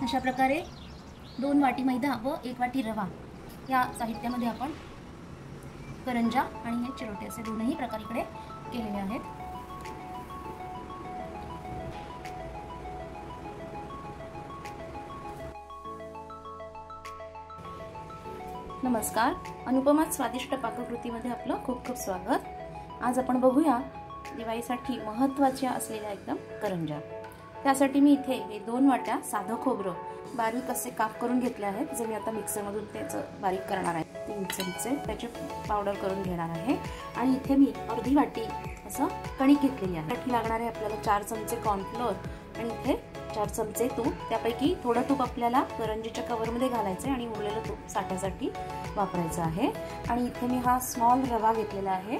अशा प्रकारे 2 वाटी मैदा व 1 वाटी रवा या साहित्यामध्ये आपण करंजा आणि हे चिरोटे असे दोनही प्रकार इकडे केलेले आहेत। नमस्कार, अनुपमा स्वादिष्ट पाककृतीमध्ये आपलं खूप खूप स्वागत। आज आपण बघूया दिवाळीसाठी महत्त्वाच्या असलेल्या एकदम करंजा। त्यासाठी मी इथे हे 2 वाट्या साधं खोबरं बारीक असे काप करून घेतले आहेत, जे मी आता मिक्सरमधून त्याचं बारीक करणार आहे। 3 चमचे त्याची पावडर करून घेणार आहे आणि इथे मी अर्धी वाटी असं कणिक घेतलेली आहे। त्यासाठी लागणार आहे आपल्याला 4 चमचे कॉर्नफ्लोअर आणि इथे 4 चमचे तूप। त्यापैकी थोडं तूप आपल्याला करंजीच्या कवरमध्ये घालायचं आणि उरलेलं तूप साठ्यासाठी वापरायचं आहे। आणि इथे मी हा स्मॉल रवा घेतलेला आहे,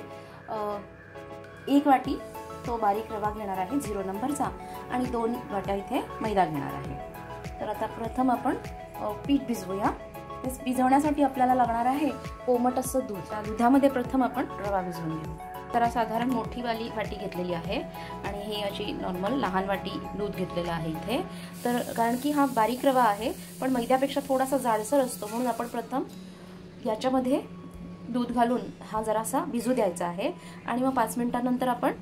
1 वाटी तो बारीक रवा घेणार आहे 0 नंबरचा आणि 2 वाट्या इथे मैदा घेणार आहे। तर आता प्रथम आपण पीठ भिजवूया। ते भिजवण्यासाठी आपल्याला लागणार आहे कोमट असं दूध। त्या दुधामध्ये प्रथम आपण रवा भिजवून घेऊ। तर साधारण मोठी वाटी घेतलेली आहे आणि ही अशी नॉर्मल लहान वाटी दूध घेतलेलं आहे इथे। तर कारण की हा बारीक रवा आहे पण मैद्यापेक्षा थोडासा जाडसर असतो, म्हणून आपण प्रथम याच्यामध्ये दूध घालून हा जरासा भिजू द्यायचा आहे आणि मग 5 मिनिटांनंतर आपण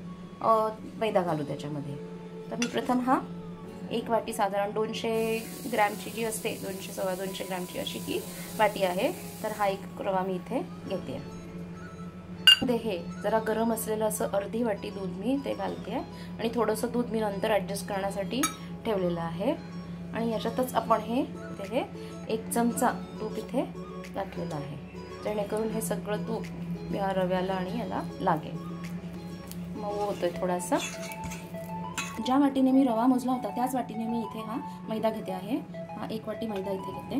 मैदा घालू त्याच्यामध्ये। तर मी प्रथम हा 1 वाटी साधारण 200 ग्रॅमची जी असते, 200 सव्वा 200 ग्रॅमची अशी ही वाटी आहे। तर हा एक रवा मी इथे घेते। हे जरा गरम असलेलं असं अर्धी वाटी दूध मी ते घालते आणि थोडंसं दूध मी नंतर ॲडजस्ट करण्यासाठी ठेवलेलं आहे। आणि याच्यातच आपण हे 1 चमचा तूप इथे घातलेलं आहे, जेणेकरून हे सगळं तूप या रव्याला आणि याला लागेल, मऊ होतोय थोडासा। ज्या वाटीने मी रवा मोजला होता त्याच वाटीने मी इथे हा मैदा घेते आहे। हा 1 वाटी मैदा इथे घेते,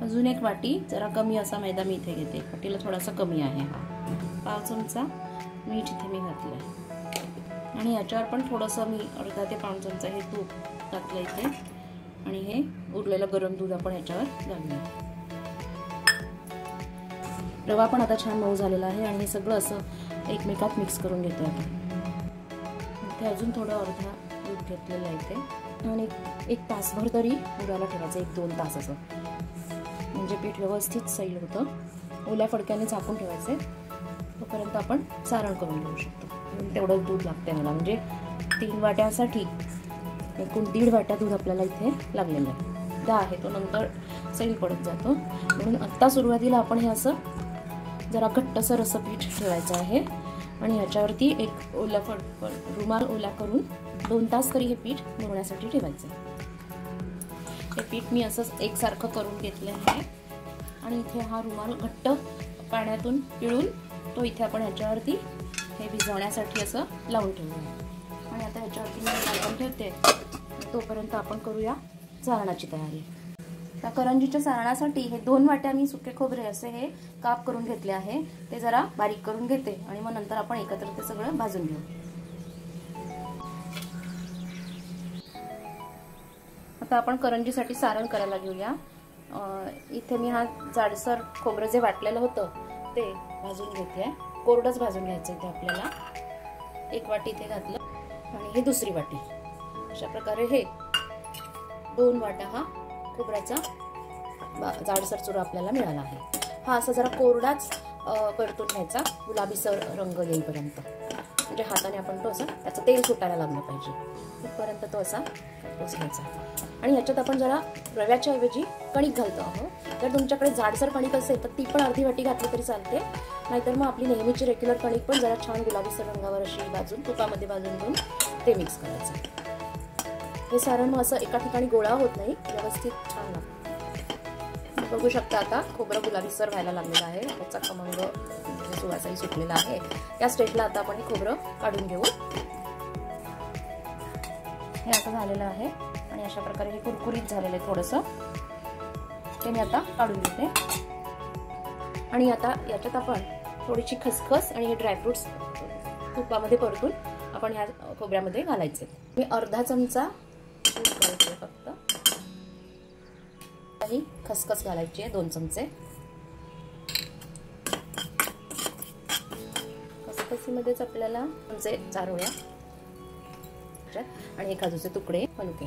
अजून 1 वाटी जरा कमी असा मैदा मी इथे घेते, वाटीला थोडासा कमी आहे। हा 1/2 चमचा मीठ इथे मी घातलं आहे आणि याच्यावर पण थोडंसं मी अर्धा ते पाऊण चमचा हे तूप घातलं इथे आणि हे उरलेलं गरम दूध आपण याच्यावर घालूया। रवा पण आता छान मऊ झालेला आहे आणि हे सगळं असं एकमेकात मिक्स करून घेतो आपण। इथे अजून थोडं अर्धा दूध घेतलेलं आहे इथे आणि 1 तासभर तरी मुरायला ठेवायचं, 1-2 तास असं, म्हणजे पीठ व्यवस्थित सैल होतं। ओल्या फडक्याने झाकून ठेवायचे, तोपर्यंत आपण सारण करून घेऊ शकतो। तेवढंच दूध लागते मला, म्हणजे 3 वाट्यासाठी एकूण 1.5 वाट्या दूध आपल्याला इथे लागलेलं आहे। दा आहे तो नंतर सैल पडत जातो, म्हणून आत्ता सुरुवातीला आपण हे असं जरा घट्टसर असं पीठ ठेवायचं आहे आणि याच्यावरती एक रुमाल ओला करून 2 तास तरी हे पीठ मुरण्यासाठी ठेवायचं। हे पीठ मी असंच एकसारखं करून घेतलं आहे आणि इथे हा रुमाल घट्ट पाण्यातून पिळून तो इथे आपण ह्याच्यावरती हे भिजवण्यासाठी असं लावून ठेवूया। आणि आता ह्याच्यावरती मी लावून ठेवते, तोपर्यंत आपण करूया सारणाची तयारी। त्या करंजीच्या सारणासाठी हे 2 वाट्या मी सुके खोबरे असे हे काप करून घेतले आहे, ते जरा बारीक करून घेते आणि मग नंतर आपण एकत्र ते सगळं भाजून घेऊ। आता आपण करंजीसाठी सारण करायला घेऊया। इथे मी हा जाडसर खोबरं जे वाटलेलं होतं ते भाजून घेते, कोरडंच भाजून घ्यायचं इथे आपल्याला। 1 वाटी इथे घातलं आणि ही दुसरी वाटी। अशा प्रकारे हे 2 वाट्या हा खोबऱ्याचा जाडसर चुरा आपल्याला मिळाला आहे। हा असा जरा कोरडाच परतून घ्यायचा, गुलाबीसर रंग येईपर्यंत, म्हणजे हाताने आपण तो असं त्याचं तेल सुटायला लागलं पाहिजे तिथपर्यंत तो असा परतून घ्यायचा। आणि ह्याच्यात आपण जरा रव्याच्या ऐवजी कणिक घालतो आहोत। जर तुमच्याकडे जाडसर कणिक असेल तर ती पण अर्धी वाटी घातली तरी चालते, नाहीतर मग आपली नेहमीची रेग्युलर कणिक पण जरा छान गुलाबीसर रंगावर अशी भाजून तुपामध्ये भाजून घेऊन ते मिक्स करायचं। हे सारण मग असं एका ठिकाणी गोळा होत नाही, व्यवस्थित छान लागतं। बघू शकता आता खोबरं गुलाबीसर व्हायला लागलेलं आहे, त्याचा खमंग सुवासही सुटलेला आहे। त्या स्टेजला आता आपण हे खोबरं काढून घेऊ। हे आता झालेलं आहे आणि अशा प्रकारे हे कुरकुरीत झालेलं आहे थोडंसं, ते मी आता काढून घेते। आणि आता याच्यात आपण थोडीशी खसखस आणि हे ड्रायफ्रुट्स तुपामध्ये परतून आपण ह्या खोबऱ्यामध्ये घालायचे। मी अर्धा चमचा दूध घालायचे, फक्त ही खसखस घालायची आहे 2 चमचे। खसखसीमध्येच आपल्याला चमचे चारोळ्या आणि 1 काजूचे तुकडे हलके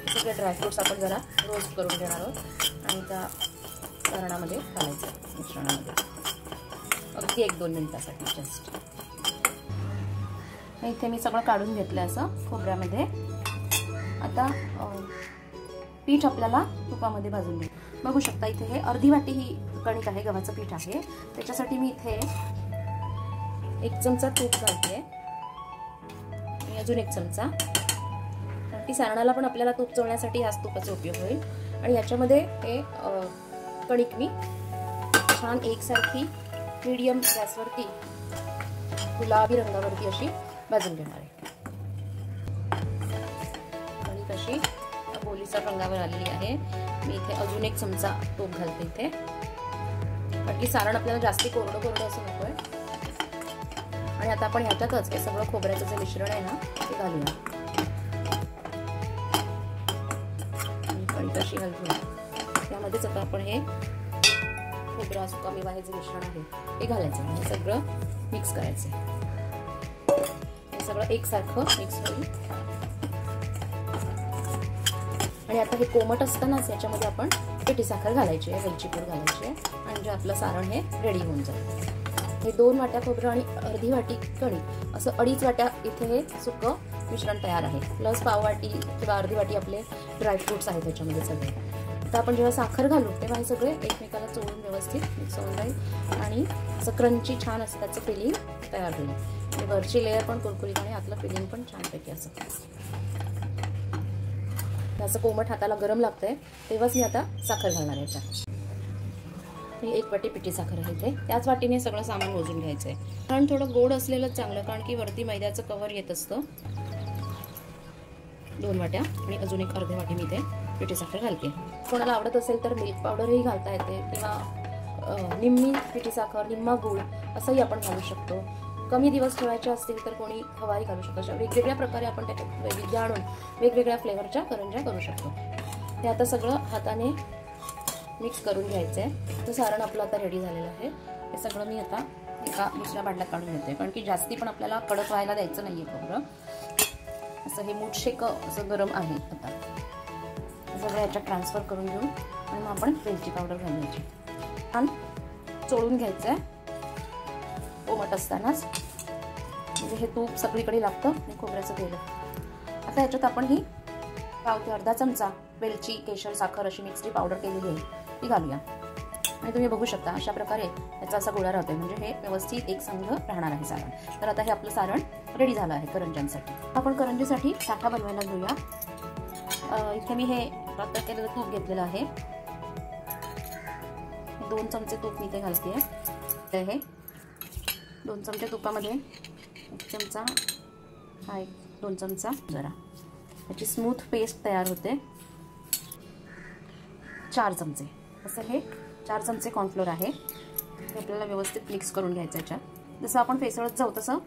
सगळे ड्रायफ्रूट्स आपण जरा रोस्ट करून घेणार आहोत आणि त्या सारणामध्ये घालायचं मिश्रणामध्ये अगदी 1-2 मिनिटासाठी जस्ट. इथे मी सगळं काढून घेतलं असं खोबऱ्यामध्ये. आता पीठ आपल्याला तुपामध्ये भाजून घ्या. बघू शकता इथे हे अर्धी वाटी ही कणिक आहे, गव्हाचं पीठ आहे. त्याच्यासाठी मी इथे 1 चमचा तूप घालते आणि अजून 1 चमचा. कारण की सारणाला पण आपल्याला तूप चोळण्यासाठी ह्याच तुपाचा उपयोग होईल. आणि याच्यामध्ये हे कणिक मी छान एकसारखी मीडियम गॅसवरती गुलाबी रंगावरती अशी भाजून घेणार आहे. कणिक अशी बोलीचा रंगावर आलेली आहे. मी इथे अजून 1 चमचा तूप घालते इथे, कारण की सारण आपल्याला जास्ती कोरडं असं नको आहे. आणि आता आपण ह्याच्यातच हे सगळं खोबऱ्याचं जे मिश्रण आहे ना ते घालूया. कणिक अशी घालूया. त्यामध्येच आता आपण हे खोबरा सुका मेवा हे जे मिश्रण आहे ते घालायचं आणि सगळं मिक्स करायचं. हे सगळं एकसारखं मिक्स होईल. आणि आता हे कोमट असतानाच याच्यामध्ये आपण पिठी साखर घालायची आहे, वेलची पूड घालायची आहे. म्हणजे आपलं सारण हे रेडी होऊन जाईल. हे 2 वाट्या खोबरं आणि अर्धी वाटी कणिक असं 2.5 वाट्या इथे हे सुकं मिश्रण तयार आहे. प्लस पाव वाटी किंवा अर्धी वाटी आपले ड्रायफ्रुट्स आहेत त्याच्यामध्ये सगळे. आता आपण जेव्हा साखर घालू तेव्हा हे सगळे एकमेकाला चोळून व्यवस्थित मिक्स होऊन जाईल आणि असं क्रंची छान असं त्याचं फिलिंग तयार होईल. आणि वरची लेअर पण कुरकुरीत आणि आतलं फिलिंग पण छानपैकी असं कोमट हाताला गरम लागतंय तेव्हाच मी आता साखर घालणार आहे याच्यात. 1 वाटी पिठी साखर आहे इथे. त्याच वाटीने सगळं सामान मोजून घ्यायचंय. कारण थोडं गोड असलेलं चांगलं, कारण की वरती मैद्याचं कव्हर येत असतं. 2 वाट्या आणि अजून 1 अर्धी वाटी मी इथे पिठी साखर घालते. कोणाला आवडत असेल तर मिल्क पावडरही घालता येते किंवा निम्मी पिठी साखर निम्मा गूळ असंही आपण घालू शकतो. कमी दिवस ठेवायचे असतील तर कोणी खवाही घालू शकतो. अशा वेगवेगळ्या प्रकारे आपण त्याच्यात वैविध्य आणून वेगवेगळ्या फ्लेवरच्या करंज्या करू शकतो. ते आता सगळं हाताने मिक्स करून घ्यायचं आहे. तर सारण आपलं आता रेडी झालेलं आहे. हे सगळं मी आता एका दुसऱ्या भांड्यात काढून घेते, कारण की जास्ती पण आपल्याला कडक व्हायला द्यायचं नाहीये खोबरं. असं हे मूठशेक असं गरम आहे. आता सगळं याच्यात ट्रान्सफर करून घेऊन आणि मग आपण वेलची पावडर घालायची. छान चोळून घ्यायचं आहे कोमट असतानाच, म्हणजे हे तूप सगळीकडे लागतं आणि खोबऱ्याचं तेल. आता याच्यात आपण ही पाव ते अर्धा चमचा वेलची केशर साखर अशी मिक्सची पावडर केलेली आहे ती घालूया. आणि तुम्ही बघू शकता अशा प्रकारे याचा असा गोळा राहतोय, म्हणजे हे व्यवस्थित एकसंघ राहणार आहे सारण. तर आता हे आपलं सारण रेडी झालं आहे करंज्यांसाठी. आपण करंजीसाठी साठा बनवायला घेऊया. इथे मी हे पातळ केलेलं तूप घेतलेलं आहे. 2 चमचे तूप मी इथे घालते. तर हे 2 चमचे तुपामध्ये 1 चमचा हा 2 चमचा जरा याची स्मूथ पेस्ट तयार होते. 4 चमचे असं हे 4 चमचे कॉर्नफ्लोअर आहे. ते आपल्याला व्यवस्थित मिक्स करून घ्यायचं. याच्यात जसं आपण फेसळत जाऊ तसं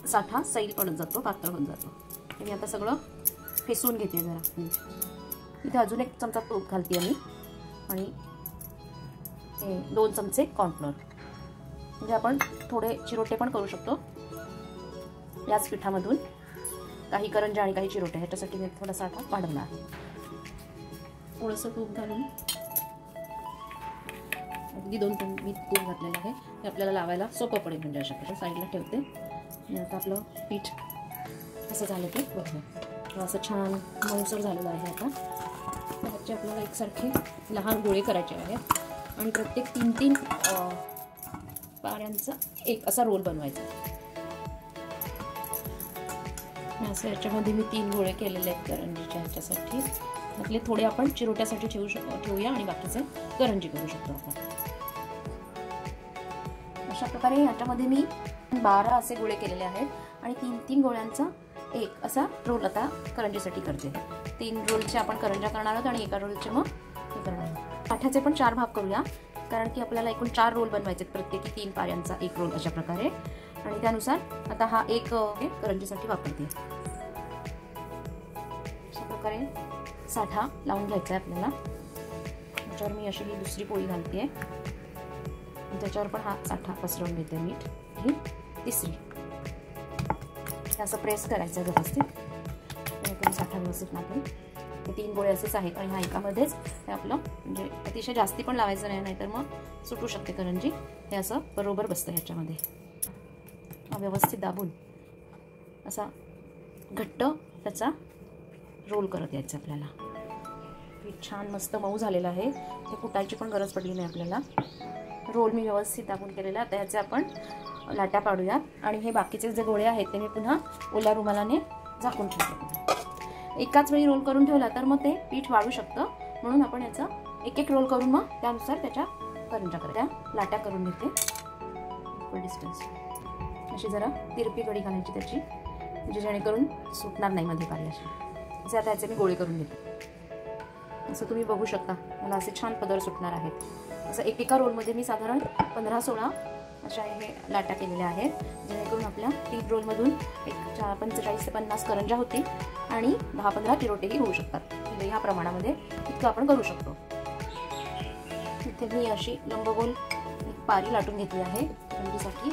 साठा सैल पडत जातो, पातळ होत जातो. मी आता सगळं फेसून घेते जरा. इथे अजून 1 चमचा तूप घालते मी आणि 2 चमचे कॉर्नफ्लोअर. म्हणजे आपण थोडे चिरोटे पण करू शकतो याच पिठामधून. काही करंज्या आणि काही चिरोटे ह्याच्यासाठी मी थोडा साठा वाढवला आहे. थोडंसं तूप घालून अगदी 2 मी तूप घातलेलं आहे. हे आपल्याला लावायला सोपं पडेल, म्हणजे अशा प्रकारे साईडला ठेवते. आणि आता आपलं पीठ असं झालं की बघू असं छान मऊसर झालेलं आहे. आता ह्याचे आपल्याला एकसारखे लहान गोळे करायचे आहेत आणि प्रत्येक 3-3 पाऱ्यांचा एक असा रोल बनवायचा. असं याच्यामध्ये मी 3 गोळे केलेले आहेत करंजीच्या ह्याच्यासाठी. आपले थोडे आपण चिरोट्यासाठी ठेवूया आणि बाकीचे करंजी करू शकतो आपण. अशा प्रकारे याच्यामध्ये मी 12 असे गोळे केलेले आहेत आणि 3-3 गोळ्यांचा एक असा रोल आता करंजीसाठी करते. 3 रोलचे आपण करंज्या करणार आहोत आणि एका रोलचे मग हे करणार आहोत. पाठाचे पण 4 भाग करूया, कारण की आपल्याला एकूण 4 रोल बनवायचे, प्रत्येकी 3 पाऱ्यांचा एक रोल अशा प्रकारे. आणि त्यानुसार आता हा एक करंजीसाठी वापरते. अशा प्रकारे साठा लावून घ्यायचा आहे आपल्याला. त्याच्यावर मी अशी ही दुसरी पोळी घालते. त्याच्यावर पण हा साठा पसरवून घेते मीठ. ही तिसरी असं प्रेस करायचं व्यवस्थित, साठा व्यवस्थित लागेल. हे 3 गोळे असेच आहेत आणि ह्या एकामध्येच हे आपलं म्हणजे अतिशय जास्ती पण लावायचं नाही, नाहीतर मग सुटू शकते करंजी. हे असं बरोबर बसतं ह्याच्यामध्ये. व्यवस्थित दाबून असा घट्ट त्याचा रोल करत यायचं आपल्याला. पीठ छान मस्त मऊ झालेलं आहे, ते कुटायची पण गरज पडली नाही आपल्याला. रोल मी व्यवस्थित दाबून केलेला. आता ह्याचे आपण लाट्या पाडूयात आणि हे बाकीचे जे गोळे आहेत ते मी पुन्हा ओल्या रुमालाने झाकून ठेवते. एकाच वेळी रोल करून ठेवला तर मग ते पीठ वाळू शकतं, म्हणून आपण याचा एक एक रोल करून मग त्यानुसार त्याच्या करंजा करायच्या. लाट्या करून घेते इक्वल डिस्टन्स. अशी जरा तिरपी कडी घालायची त्याची, म्हणजे जेणेकरून सुटणार नाही मध्ये पारी अशी. असे आता ह्याचे मी गोळे करून घेते. असं तुम्ही बघू शकता, मला असे छान पदर सुटणार आहेत. असं एकेका रोलमध्ये मी साधारण 15-16 अशा हे लाट्या केलेल्या आहेत, जेणेकरून आपल्या 3 रोलमधून एक 45 ते 50 करंजा होतील आणि 10-15 चिरोटेही होऊ शकतात. म्हणजे ह्या प्रमाणामध्ये इतकं आपण करू शकतो. इथे मी अशी लंबगोल एक पारी लाटून घेतली आहे करंजीसाठी.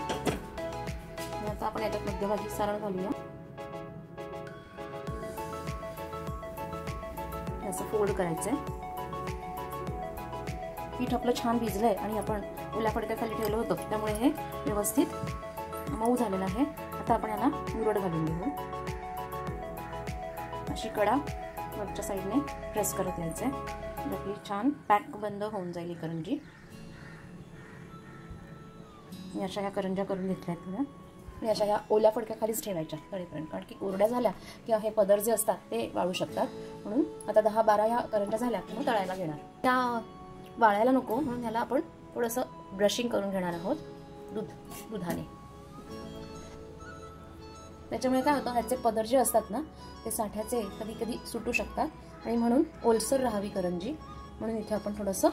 आता आपण याच्यात मध्यभागी सारण घालूया. असं फोल्ड करायचंय. पीठ आपलं छान भिजलंय आणि आपण ओल्या फडक्याखाली ठेवलं होतं, त्यामुळे हे व्यवस्थित मऊ झालेलं आहे. आता आपण याला मुरड घालून घेऊ. अशी कडा वरच्या साईडने प्रेस करत यायचंय. आपली छान पॅक बंद होऊन जाईल ही करंजी. मी अशा ह्या करंजा करून घेतल्या आहेत ना. आणि अशा ह्या ओल्या फडक्याखालीच ठेवायच्या तळेपर्यंत, कारण की कोरड्या झाल्या किंवा हे पदर जे असतात ते वाळू शकतात. म्हणून आता 10-12 ह्या करंजा झाल्या की मग तळायला घेणार. त्या वाळायला नको म्हणून ह्याला आपण थोडंसं ब्रशिंग करून घेणार आहोत दुधाने. त्याच्यामुळे काय होतं, ह्याचे पदर जे असतात ना ते साठ्याचे कधी कधी सुटू शकतात आणि म्हणून ओलसर राहावी करंजी, म्हणून इथे आपण थोडंसं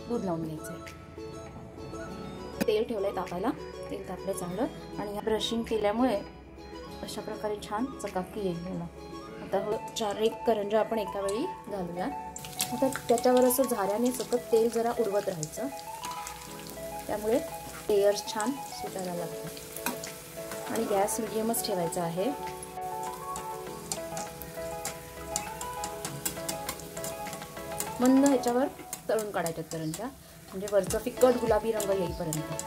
दूध लावून घ्यायचं. तेल ठेवलंय तापायला, तेल तापलंय चांगलं आणि ह्या ब्रशिंग केल्यामुळे अशा प्रकारे छान चकाकी येईल मला. आता 4-1 करंजा आपण एका वेळी घालूया. आता त्याच्यावर असं झाऱ्याने सतत तेल जरा उडवत राहायचं, त्यामुळे लेयर्स छान सुटायला लागतात. आणि गॅस मिडियमच ठेवायचा आहे. मंद ह्याच्यावर तळून काढायच्यात करंजा, म्हणजे वरचा फिकट गुलाबी रंग येईपर्यंत.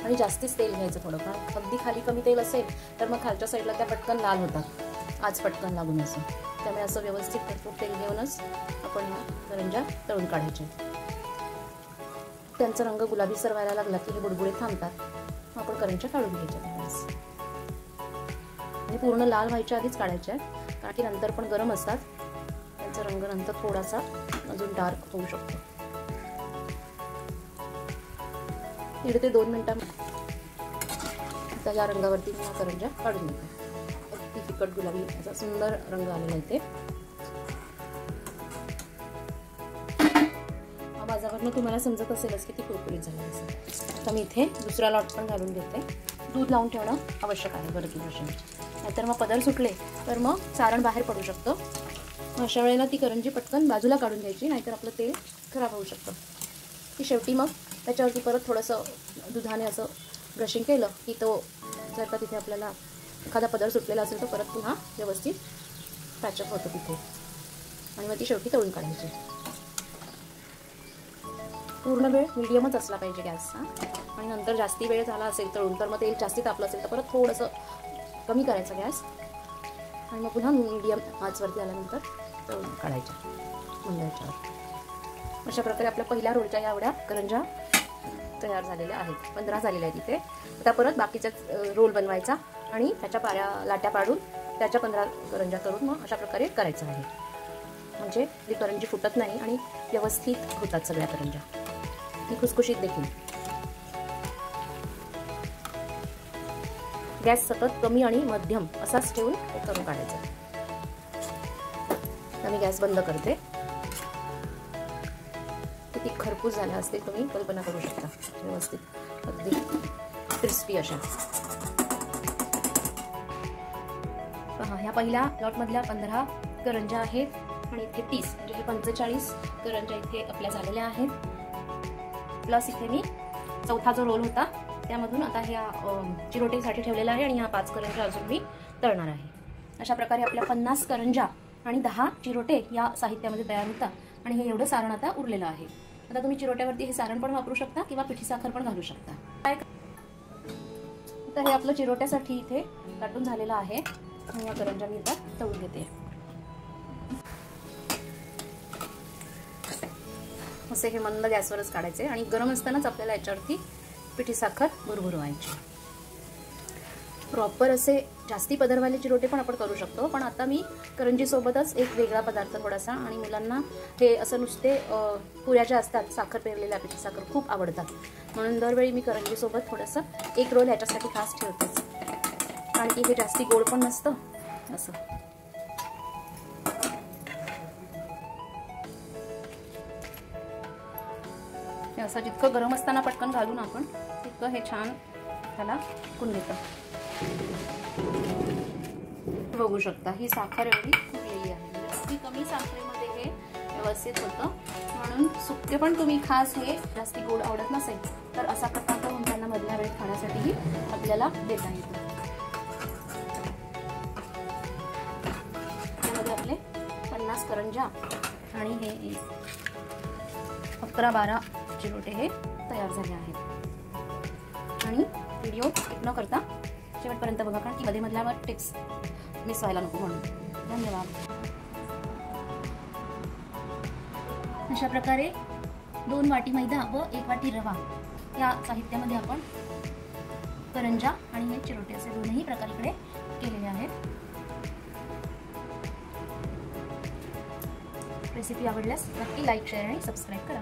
आणि जास्तीच तेल घ्यायचं थोडंफार. अगदी खाली कमी तेल असेल तर मग खालच्या साईडला त्या पटकन लाल होतात, आज पटकन लागून असं. त्यामुळे असं व्यवस्थित भरपूर तेल घेऊनच आपण करंजा तळून काढायचे. त्यांचा रंग गुलाबी सरवायला लागला की हे बुडबुडे थांबतात, आपण करंजा काढून घ्यायच्या त्यावेळेस. आणि पूर्ण लाल व्हायच्या आधीच काढायच्या, कारण की नंतर पण गरम असतात, त्यांचा रंग नंतर थोडासा अजून डार्क होऊ शकतो. 1 ते 2 मिनिटां आता या रंगावरती मी करंजा काढून घेते. अगदी फिकट गुलाबी असा सुंदर रंग आलेला इथे. आवाजावरनं तुम्हाला समजत असेलच की ती कुरकुरीत झाली असेल. आता मी इथे दुसरा लॉट पण घालून घेते. दूध लावून ठेवणं आवश्यक आहे वरती ब्रशिंग, नाहीतर मग पदर सुटले तर मग सारण बाहेर पडू शकतं. अशा वेळेला ती करंजी पटकन बाजूला काढून घ्यायची, नाहीतर आपलं तेल खराब होऊ शकतं. की शेवटी मग त्याच्यावरती परत थोडंसं दुधाने असं ब्रशिंग केलं की तो जर का तिथे आपल्याला एखादा पदर सुटलेला असेल तर परत पुन्हा व्यवस्थित पॅचअप होतं तिथे. आणि मग ती शेवटी तळून काढायची. पूर्ण वेळ मीडियमच असला पाहिजे गॅसचा. आणि नंतर जास्ती वेळ झाला असेल तळून तर मग तेल जास्ती तापलं असेल तर परत थोडंसं कमी करायचं गॅस आणि मग पुन्हा मीडियम आचवरती आल्यानंतर तळून काढायच्या मंद ह्याच्यावर. अशा प्रकारे आपल्या पहिल्या रोलच्या या एवढ्या करंजा तयार झालेल्या आहेत. 15 झालेल्या आहेत इथे. आता परत बाकीच्याच रोल बनवायचा आणि त्याच्या लाट्या पाडून त्याच्या 15 करंजा करून मग अशा प्रकारे करायचं आहे. म्हणजे ती करंजी फुटत नाही आणि व्यवस्थित होतात सगळ्या करंजा, ती खुसखुशीत देखील. गॅस सतत कमी आणि मध्यम असाच ठेवून करून काढायचं. तर मी गॅस बंद करते. किती खरपूस झाल्या असतील तुम्ही कल्पना करू शकता. व्यवस्थित अगदी क्रिस्पी अशा. पहा, ह्या पहिल्या लॉटमधल्या 15 करंजा आहेत आणि इथे 30 म्हणजे हे 45 करंजा इथे आपल्या झालेल्या आहेत. प्लस इथे मी चौथा जो रोल होता त्यामधून आता ह्या चिरोटेसाठी ठेवलेला आहे आणि ह्या 5 करंजा अजून मी तळणार आहे. अशा प्रकारे आपल्या 50 करंजा आणि 10 चिरोटे या साहित्यामध्ये तयार होतात. आणि हे एवढं सारण आता उरलेलं आहे. आता तुम्ही चिरोट्यावरती हे सारण पण वापरू शकता किंवा पिठी साखर पण घालू शकता. तर हे आपलं चिरोट्यासाठी इथे काटून झालेलं आहे. या करंजा मी आता तळून घेते. असे हे मंद गॅसवरच काढायचे आणि गरम असतानाच आपल्याला याच्यावरती पिठी साखर भुरभुरवायची. प्रॉपर असे जास्ती पदरवाले चिरोटे पण आपण करू शकतो, पण आता मी करंजी सोबतच एक वेगळा पदार्थ थोडासा, आणि मुलांना हे असं नुसते पुऱ्या ज्या असतात साखर पेरलेल्या पिठी साखर खूप आवडतात, म्हणून दरवेळी मी करंजी सोबत थोडंसं एक रोल ह्याच्यासाठी खास ठेवतेच. कारण की हे जास्ती गोड पण नसतं. असं असं जितकं गरम असताना पटकन घालून आपण तितकं हे छान त्याला फुकून घेतं. बघू शकता ही साखर एवढी फुगलेली आहे. जास्ती कमी साखरेमध्ये हे व्यवस्थित होतं, म्हणून सुके पण तुम्ही खास हे जास्ती गोड आवडत नसेल तर असा प्रकार करून त्यांना मधल्या वेळेत खाण्यासाठीही आपल्याला देता येतं. त्यामध्ये आपले 50 करंजा आणि हे 11-12 चिरोटे हे तयार झाले आहेत. आणि व्हिडिओ स्किप न करता शेवटपर्यंत बघा, कारण की मध्ये मधल्यावर टिप्स मिस व्हायला नको म्हणून. धन्यवाद. अशा प्रकारे 2 वाटी मैदा व 1 वाटी रवा या साहित्यामध्ये आपण करंजा आणि हे चिरोटे असे दोन्ही प्रकार इकडे केलेले आहेत. रेसिपी आवडल्यास नक्की लाईक, शेअर आणि सबस्क्राईब करा.